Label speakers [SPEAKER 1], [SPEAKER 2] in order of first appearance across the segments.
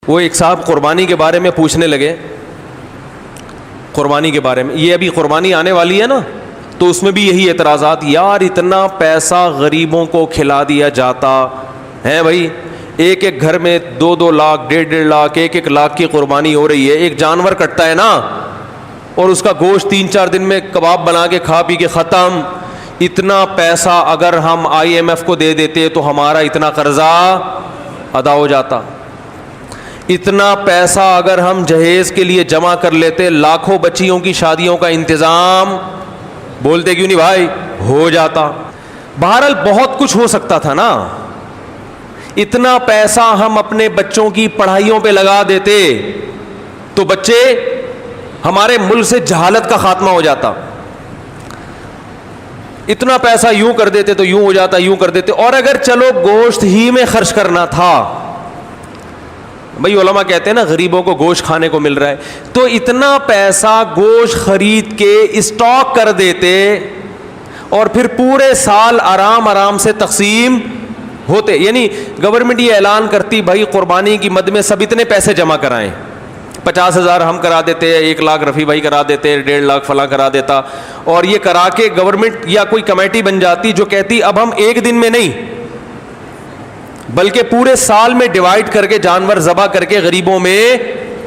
[SPEAKER 1] وہ ایک صاحب قربانی کے بارے میں پوچھنے لگے، قربانی کے بارے میں، یہ ابھی قربانی آنے والی ہے نا، تو اس میں بھی یہی اعتراضات، یار اتنا پیسہ غریبوں کو کھلا دیا جاتا ہے بھائی، ایک ایک گھر میں 2-2 لاکھ 1.5 لاکھ 1 لاکھ کی قربانی ہو رہی ہے، ایک جانور کٹتا ہے نا اور اس کا گوشت 3-4 دن میں کباب بنا کے کھا پی کے ختم. اتنا پیسہ اگر ہم IMF کو دے دیتے تو ہمارا اتنا قرضہ ادا ہو جاتا. اتنا پیسہ اگر ہم جہیز کے لیے جمع کر لیتے لاکھوں بچیوں کی شادیوں کا انتظام، بولتے کیوں نہیں بھائی، ہو جاتا. بہرحال بہت کچھ ہو سکتا تھا نا. اتنا پیسہ ہم اپنے بچوں کی پڑھائیوں پہ لگا دیتے تو بچے، ہمارے ملک سے جہالت کا خاتمہ ہو جاتا. اتنا پیسہ یوں کر دیتے تو یوں ہو جاتا، یوں کر دیتے. اور اگر چلو گوشت ہی میں خرچ کرنا تھا، بھئی علماء کہتے ہیں نا غریبوں کو گوشت کھانے کو مل رہا ہے، تو اتنا پیسہ گوشت خرید کے اسٹاک کر دیتے اور پھر پورے سال آرام آرام سے تقسیم ہوتے. یعنی گورنمنٹ یہ اعلان کرتی بھائی قربانی کی مد میں سب اتنے پیسے جمع کرائیں، 50,000 ہم کرا دیتے، 1 لاکھ رفیع بھائی کرا دیتے، 1.5 لاکھ فلاں کرا دیتا، اور یہ کرا کے گورنمنٹ یا کوئی کمیٹی بن جاتی جو کہتی اب ہم ایک دن میں نہیں بلکہ پورے سال میں ڈیوائڈ کر کے جانور ذبح کر کے غریبوں میں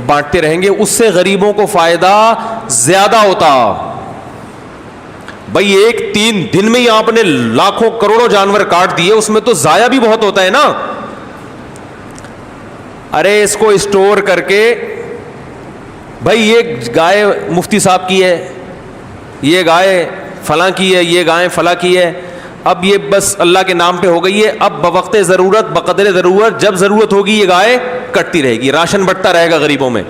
[SPEAKER 1] بانٹتے رہیں گے. اس سے غریبوں کو فائدہ زیادہ ہوتا. بھائی 3 دن میں ہی آپ نے لاکھوں کروڑوں جانور کاٹ دیے، اس میں تو ضائع بھی بہت ہوتا ہے نا. ارے اس کو اسٹور کر کے، بھائی یہ گائے مفتی صاحب کی ہے، یہ گائے فلاں کی ہے، یہ گائے فلاں کی ہے، اب یہ بس اللہ کے نام پہ ہو گئی ہے، اب بوقت ضرورت بقدر ضرورت جب ضرورت ہوگی یہ گائے کٹتی رہے گی، راشن بٹتا رہے گا غریبوں میں.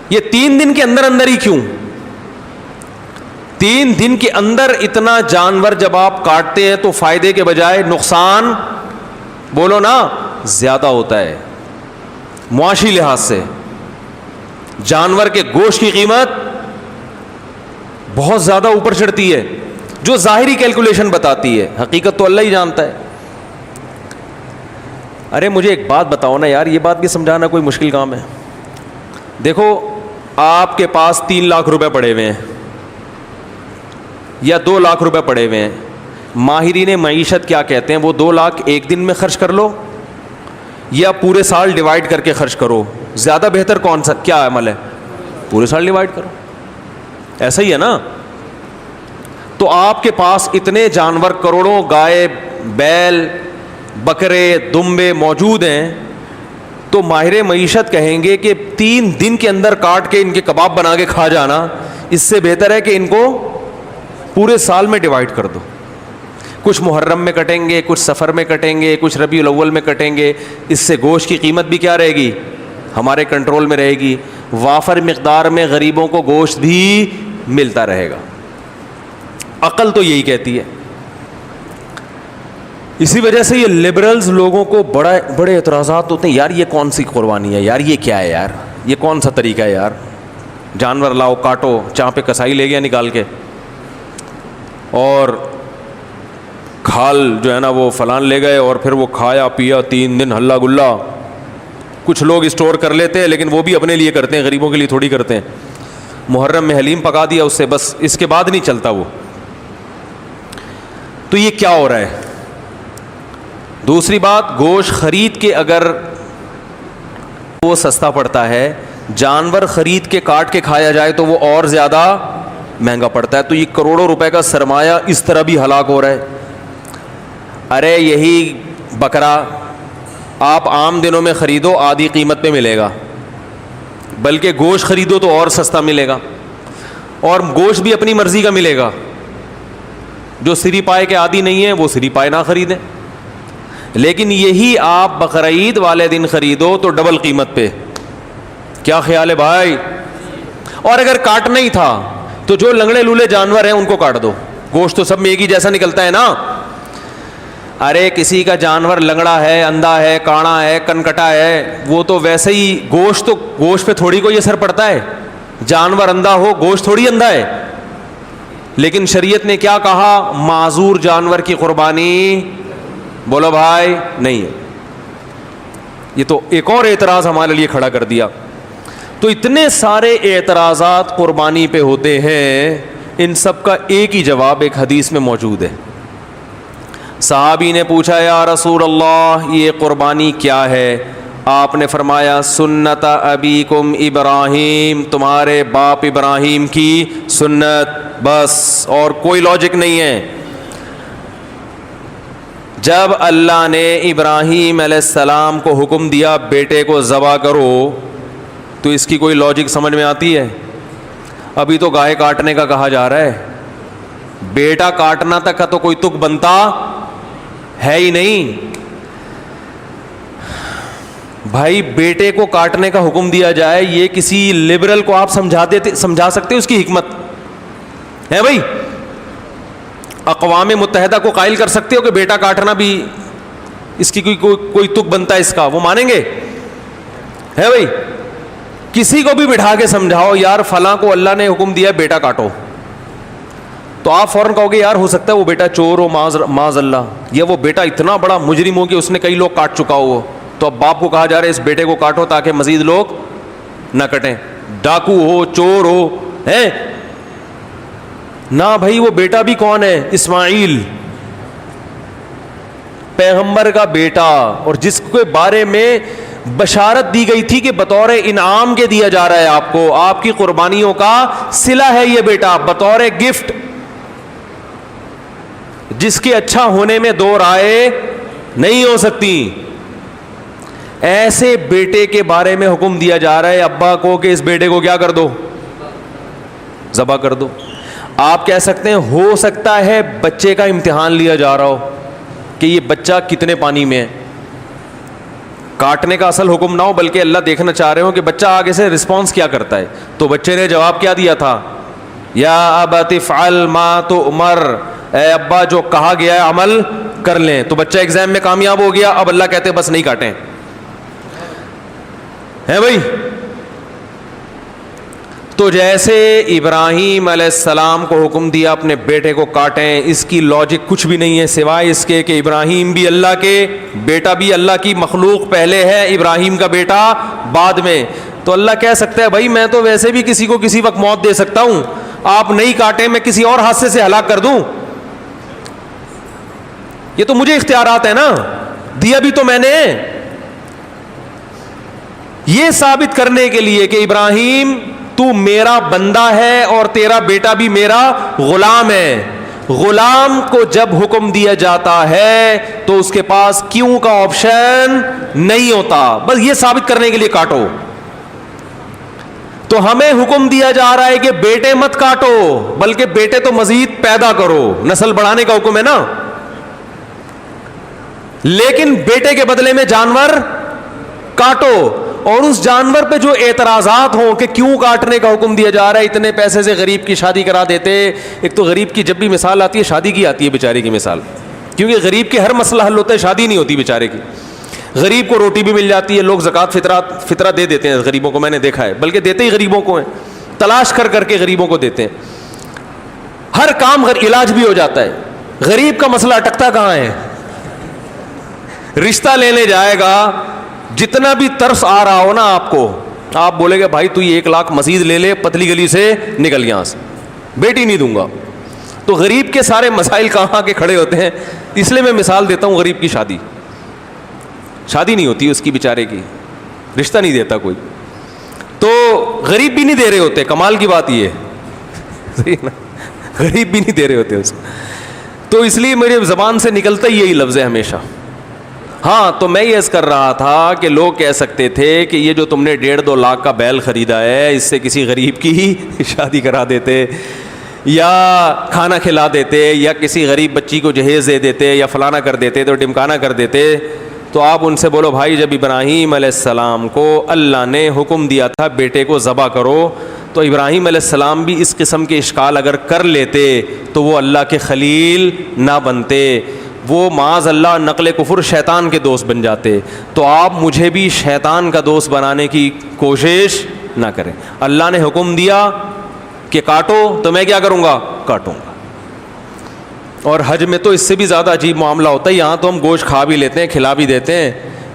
[SPEAKER 1] یہ 3 دن کے اندر اندر ہی کیوں، 3 دن کے اندر اتنا جانور جب آپ کاٹتے ہیں تو فائدے کے بجائے نقصان، بولو نا، زیادہ ہوتا ہے. معاشی لحاظ سے جانور کے گوشت کی قیمت بہت زیادہ اوپر چڑھتی ہے، جو ظاہری کیلکولیشن بتاتی ہے، حقیقت تو اللہ ہی جانتا ہے. ارے مجھے ایک بات بتاؤ نا یار، یہ بات بھی سمجھانا کوئی مشکل کام ہے. دیکھو آپ کے پاس 3 لاکھ روپے پڑے ہوئے ہیں یا 2 لاکھ روپے پڑے ہوئے ہیں، ماہرین معیشت کیا کہتے ہیں، وہ 2 لاکھ ایک دن میں خرچ کر لو یا پورے سال ڈیوائڈ کر کے خرچ کرو، زیادہ بہتر کون سا کیا عمل ہے؟ پورے سال ڈیوائڈ کرو. ایسا ہی ہے نا. تو آپ کے پاس اتنے جانور، کروڑوں گائے، بیل، بکرے، دمبے موجود ہیں، تو ماہر معیشت کہیں گے کہ 3 دن کے اندر کاٹ کے ان کے کباب بنا کے کھا جانا، اس سے بہتر ہے کہ ان کو پورے سال میں ڈیوائڈ کر دو. کچھ محرم میں کٹیں گے، کچھ سفر میں کٹیں گے، کچھ ربیع الاول میں کٹیں گے. اس سے گوشت کی قیمت بھی کیا رہے گی؟ ہمارے کنٹرول میں رہے گی. وافر مقدار میں غریبوں کو گوشت بھی ملتا رہے گا. عقل تو یہی کہتی ہے. اسی وجہ سے یہ لبرلز لوگوں کو بڑے اعتراضات ہوتے ہیں، یار یہ کون سی قربانی ہے یار، یہ کیا ہے یار، یہ کون سا طریقہ ہے یار، جانور لاؤ کاٹو، چاہ پہ کسائی لے گیا نکال کے، اور کھال جو ہے نا وہ فلان لے گئے اور پھر وہ کھایا پیا 3 دن ہلا گلا. کچھ لوگ اسٹور کر لیتے ہیں لیکن وہ بھی اپنے لیے کرتے ہیں، غریبوں کے لیے تھوڑی کرتے ہیں. محرم میں حلیم پکا دیا، اس سے بس، اس کے بعد نہیں چلتا وہ. تو یہ کیا ہو رہا ہے؟ دوسری بات، گوشت خرید کے اگر وہ سستا پڑتا ہے، جانور خرید کے کاٹ کے کھایا جائے تو وہ اور زیادہ مہنگا پڑتا ہے. تو یہ کروڑوں روپے کا سرمایہ اس طرح بھی ہلاک ہو رہا ہے. ارے یہی بکرا آپ عام دنوں میں خریدو آدھی قیمت پہ ملے گا، بلکہ گوشت خریدو تو اور سستا ملے گا، اور گوشت بھی اپنی مرضی کا ملے گا. جو سری پائے کے عادی نہیں ہیں وہ سری پائے نہ خریدیں. لیکن یہی آپ بقرعید والے دن خریدو تو ڈبل قیمت پہ. کیا خیال ہے بھائی؟ اور اگر کاٹنا ہی تھا تو جو لنگڑے لولے جانور ہیں ان کو کاٹ دو، گوشت تو سب میں ایک ہی جیسا نکلتا ہے نا. ارے کسی کا جانور لنگڑا ہے، اندھا ہے، کاڑا ہے، کنکٹا ہے، وہ تو ویسے ہی گوشت پہ تھوڑی کوئی اثر پڑتا ہے. جانور اندھا ہو، گوشت تھوڑی اندھا ہے. لیکن شریعت نے کیا کہا؟ معذور جانور کی قربانی، بولو بھائی، نہیں ہے. یہ تو ایک اور اعتراض ہمارے لیے کھڑا کر دیا. تو اتنے سارے اعتراضات قربانی پہ ہوتے ہیں, ان سب کا ایک ہی جواب ایک حدیث میں موجود ہے. صحابی نے پوچھا یا رسول اللہ یہ قربانی کیا ہے؟ آپ نے فرمایا سنت ابیکم ابراہیم, تمہارے باپ ابراہیم کی سنت, بس اور کوئی لاجک نہیں ہے. جب اللہ نے ابراہیم علیہ السلام کو حکم دیا بیٹے کو ذبح کرو, تو اس کی کوئی لاجک سمجھ میں آتی ہے؟ ابھی تو گائے کاٹنے کا کہا جا رہا ہے, بیٹا کاٹنا تک کا تو کوئی تک بنتا ہے ہی نہیں. بھائی بیٹے کو کاٹنے کا حکم دیا جائے, یہ کسی لبرل کو آپ سمجھا سکتے اس کی حکمت ہے؟ بھائی اقوام متحدہ کو قائل کر سکتے ہو کہ بیٹا کاٹنا بھی اس کی کوئی تک بنتا ہے اس کا؟ وہ مانیں گے؟ ہے بھائی کسی کو بھی بٹھا کے سمجھاؤ یار فلاں کو اللہ نے حکم دیا بیٹا کاٹو, تو آپ فوراً کہو گے یار ہو سکتا ہے وہ بیٹا چور ہو معاذ اللہ, یا وہ بیٹا اتنا بڑا مجرم ہو کہ اس نے کئی لوگ کاٹ چکا ہو, تو اب باپ کو کہا جا رہا ہے اس بیٹے کو کاٹو تاکہ مزید لوگ نہ کٹیں. ڈاکو ہو, چور ہو, ہے نہ بھائی وہ بیٹا بھی کون ہے؟ اسماعیل پیغمبر کا بیٹا, اور جس کے بارے میں بشارت دی گئی تھی کہ بطور انعام کے دیا جا رہا ہے آپ کو, آپ کی قربانیوں کا صلہ ہے یہ بیٹا, بطور گفٹ, جس کے اچھا ہونے میں دو رائے نہیں ہو سکتی. ایسے بیٹے کے بارے میں حکم دیا جا رہا ہے ابا کو کہ اس بیٹے کو کیا کر دو؟ ذبح کر دو. آپ کہہ سکتے ہیں ہو سکتا ہے بچے کا امتحان لیا جا رہا ہو کہ یہ بچہ کتنے پانی میں ہے, کاٹنے کا اصل حکم نہ ہو بلکہ اللہ دیکھنا چاہ رہے ہو کہ بچہ آگے سے رسپانس کیا کرتا ہے. تو بچے نے جواب کیا دیا تھا؟ یا ابت افعل ما تؤمر, اے ابا جو کہا گیا ہے عمل کر لیں. تو بچہ ایگزام میں کامیاب ہو گیا, اب اللہ کہتے بس نہیں کاٹیں. ہے بھائی تو جیسے ابراہیم علیہ السلام کو حکم دیا اپنے بیٹے کو کاٹیں, اس کی لاجک کچھ بھی نہیں ہے سوائے اس کے کہ ابراہیم بھی اللہ کے, بیٹا بھی اللہ کی مخلوق پہلے ہے, ابراہیم کا بیٹا بعد میں. تو اللہ کہہ سکتا ہے بھائی میں تو ویسے بھی کسی کو کسی وقت موت دے سکتا ہوں, آپ نہیں کاٹیں میں کسی اور حادثے سے ہلاک کر دوں. یہ تو مجھے اختیارات ہے نا, دیا بھی تو میں نے. یہ ثابت کرنے کے لیے کہ ابراہیم تو میرا بندہ ہے اور تیرا بیٹا بھی میرا غلام ہے. غلام کو جب حکم دیا جاتا ہے تو اس کے پاس کیوں کا آپشن نہیں ہوتا, بس یہ ثابت کرنے کے لیے کاٹو. تو ہمیں حکم دیا جا رہا ہے کہ بیٹے مت کاٹو بلکہ بیٹے تو مزید پیدا کرو, نسل بڑھانے کا حکم ہے نا, لیکن بیٹے کے بدلے میں جانور کاٹو. اور اس جانور پہ جو اعتراضات ہوں کہ کیوں کاٹنے کا حکم دیا جا رہا ہے, اتنے پیسے سے غریب کی شادی کرا دیتے. ایک تو غریب کی جب بھی مثال آتی ہے شادی کی آتی ہے بیچارے کی مثال, کیونکہ غریب کے ہر مسئلہ حل ہوتا ہے, شادی نہیں ہوتی بیچارے کی. غریب کو روٹی بھی مل جاتی ہے, لوگ زکوٰۃ فطرہ دے دیتے ہیں غریبوں کو, میں نے دیکھا ہے, بلکہ دیتے ہی غریبوں کو ہیں, تلاش کر کر کے غریبوں کو دیتے ہیں. ہر کام علاج بھی ہو جاتا ہے. غریب کا مسئلہ اٹکتا کہاں ہے؟ رشتہ لینے جائے گا, جتنا بھی ترس آ رہا ہو نا آپ کو, آپ بولے گا بھائی تو یہ 1 لاکھ مزید لے لے, پتلی گلی سے نکل یہاں سے, بیٹی نہیں دوں گا. تو غریب کے سارے مسائل کہاں کے کھڑے ہوتے ہیں. اس لیے میں مثال دیتا ہوں, غریب کی شادی نہیں ہوتی اس کی بیچارے کی, رشتہ نہیں دیتا کوئی, تو غریب بھی نہیں دے رہے ہوتے. کمال کی بات یہ ہے غریب بھی نہیں دے رہے ہوتے اس کو. تو اس لیے میرے زبان سے نکلتا ہی یہی لفظ ہے ہمیشہ. ہاں تو میں یہ عرض کر رہا تھا کہ لوگ کہہ سکتے تھے کہ یہ جو تم نے 1.5-2 لاکھ کا بیل خریدا ہے, اس سے کسی غریب کی شادی کرا دیتے, یا کھانا کھلا دیتے, یا کسی غریب بچی کو جہیز دے دیتے, یا فلانا کر دیتے, تو ڈمکانا کر دیتے. تو آپ ان سے بولو بھائی جب ابراہیم علیہ السلام کو اللہ نے حکم دیا تھا بیٹے کو ذبح کرو, تو ابراہیم علیہ السلام بھی اس قسم کے اشکال اگر کر لیتے تو وہ اللہ کے خلیل نہ بنتے, وہ معاذ اللہ نقل کفر شیطان کے دوست بن جاتے. تو آپ مجھے بھی شیطان کا دوست بنانے کی کوشش نہ کریں. اللہ نے حکم دیا کہ کاٹو تو میں کیا کروں گا؟ کاٹوں گا. اور حج میں تو اس سے بھی زیادہ عجیب معاملہ ہوتا ہے. یہاں تو ہم گوشت کھا بھی لیتے ہیں, کھلا بھی دیتے ہیں,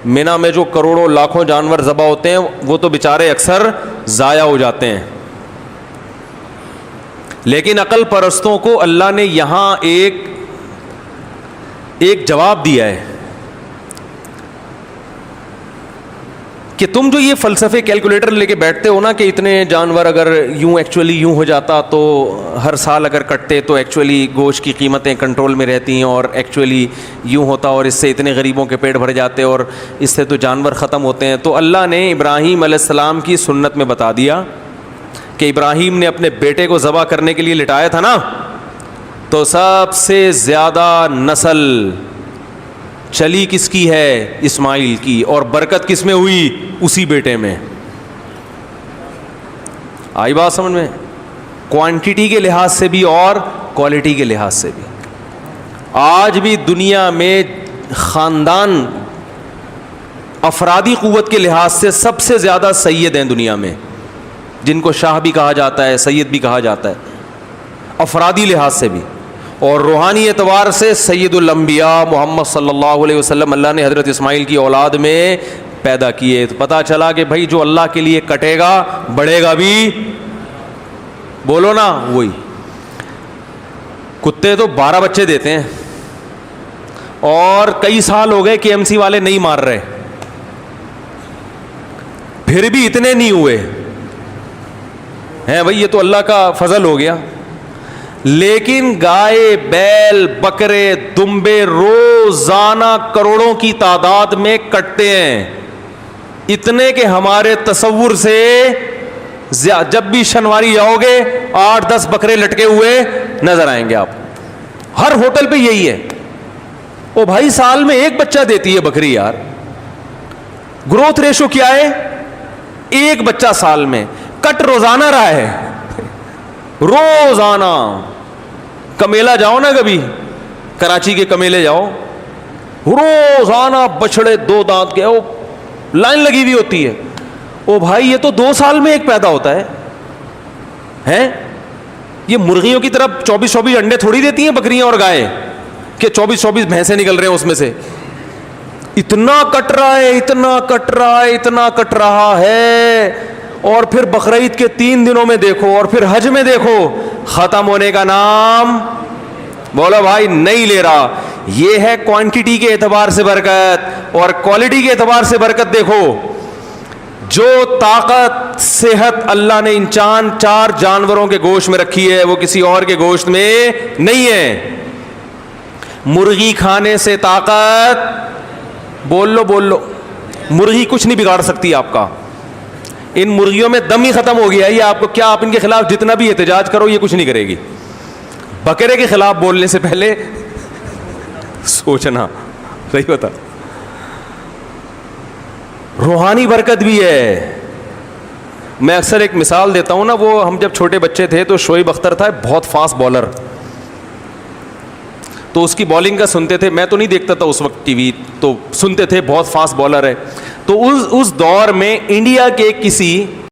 [SPEAKER 1] مینا میں جو کروڑوں لاکھوں جانور ذبح ہوتے ہیں وہ تو بیچارے اکثر ضائع ہو جاتے ہیں. لیکن عقل پرستوں کو اللہ نے یہاں ایک جواب دیا ہے کہ تم جو یہ فلسفے کیلکولیٹر لے کے بیٹھتے ہو نا کہ اتنے جانور اگر یوں ایکچولی یوں ہو جاتا تو ہر سال اگر کٹتے تو ایکچولی گوشت کی قیمتیں کنٹرول میں رہتی ہیں اور ایکچولی یوں ہوتا اور اس سے اتنے غریبوں کے پیٹ بھر جاتے اور اس سے تو جانور ختم ہوتے ہیں. تو اللہ نے ابراہیم علیہ السلام کی سنت میں بتا دیا کہ ابراہیم نے اپنے بیٹے کو ذبح کرنے کے لیے لٹایا تھا نا, تو سب سے زیادہ نسل چلی کس کی ہے؟ اسماعیل کی. اور برکت کس میں ہوئی؟ اسی بیٹے میں. آئی بات سمجھ میں؟ کوانٹٹی کے لحاظ سے بھی اور کوالٹی کے لحاظ سے بھی. آج بھی دنیا میں خاندان افرادی قوت کے لحاظ سے سب سے زیادہ سید ہیں دنیا میں, جن کو شاہ بھی کہا جاتا ہے, سید بھی کہا جاتا ہے, افرادی لحاظ سے بھی. اور روحانی اعتبار سے سید الانبیاء محمد صلی اللہ علیہ وسلم اللہ نے حضرت اسماعیل کی اولاد میں پیدا کیے. تو پتہ چلا کہ بھائی جو اللہ کے لیے کٹے گا بڑھے گا بھی, بولو نا وہی. کتے تو 12 بچے دیتے ہیں اور کئی سال ہو گئے کے ایم سی والے نہیں مار رہے, پھر بھی اتنے نہیں ہوئے ہیں بھائی, یہ تو اللہ کا فضل ہو گیا. لیکن گائے, بیل, بکرے, دمبے روزانہ کروڑوں کی تعداد میں کٹتے ہیں, اتنے کہ ہمارے تصور سے جب بھی شنواری آؤ گے 8-10 بکرے لٹکے ہوئے نظر آئیں گے آپ. ہر ہوٹل پہ یہی ہے. او بھائی سال میں ایک بچہ دیتی ہے بکری یار, گروتھ ریشو کیا ہے؟ ایک بچہ سال میں. کٹ روزانہ رہا ہے, روزانہ. کمیلا جاؤ نا کبھی, کراچی کے کمیلے جاؤ, روزانہ بچڑے 2 دانت کے لائن لگی ہوئی ہوتی ہے. او بھائی یہ تو 2 سال میں ایک پیدا ہوتا ہے ہیں. یہ مرغیوں کی طرف 24 انڈے تھوڑی دیتی ہیں بکریاں اور گائے کہ 24 بھینسیں نکل رہے ہیں اس میں سے. اتنا کٹ رہا ہے, اتنا کٹ رہا ہے, اتنا کٹ رہا ہے. اور پھر بقرعید کے 3 دنوں میں دیکھو اور پھر حج میں دیکھو, ختم ہونے کا نام بولو بھائی نہیں لے رہا. یہ ہے کوانٹٹی کے اعتبار سے برکت, اور کوالٹی کے اعتبار سے برکت دیکھو. جو طاقت صحت اللہ نے ان 4 جانوروں کے گوشت میں رکھی ہے وہ کسی اور کے گوشت میں نہیں ہے. مرغی کھانے سے طاقت, بول لو, مرغی کچھ نہیں بگاڑ سکتی آپ کا. ان مرغیوں میں دم ہی ختم ہو گیا ہے. یہ آپ کو کیا, آپ ان کے خلاف جتنا بھی احتجاج کرو یہ کچھ نہیں کرے گی. بکرے کے خلاف بولنے سے پہلے سوچنا صحیح ہوتا. روحانی برکت بھی ہے. میں اکثر ایک مثال دیتا ہوں نا, وہ ہم جب چھوٹے بچے تھے تو شعیب اختر تھا بہت فاسٹ بالر, تو اس کی بالنگ کا سنتے تھے. میں تو نہیں دیکھتا تھا اس وقت ٹی وی, تو سنتے تھے بہت فاسٹ بالر ہے. تو اس دور میں انڈیا کے کسی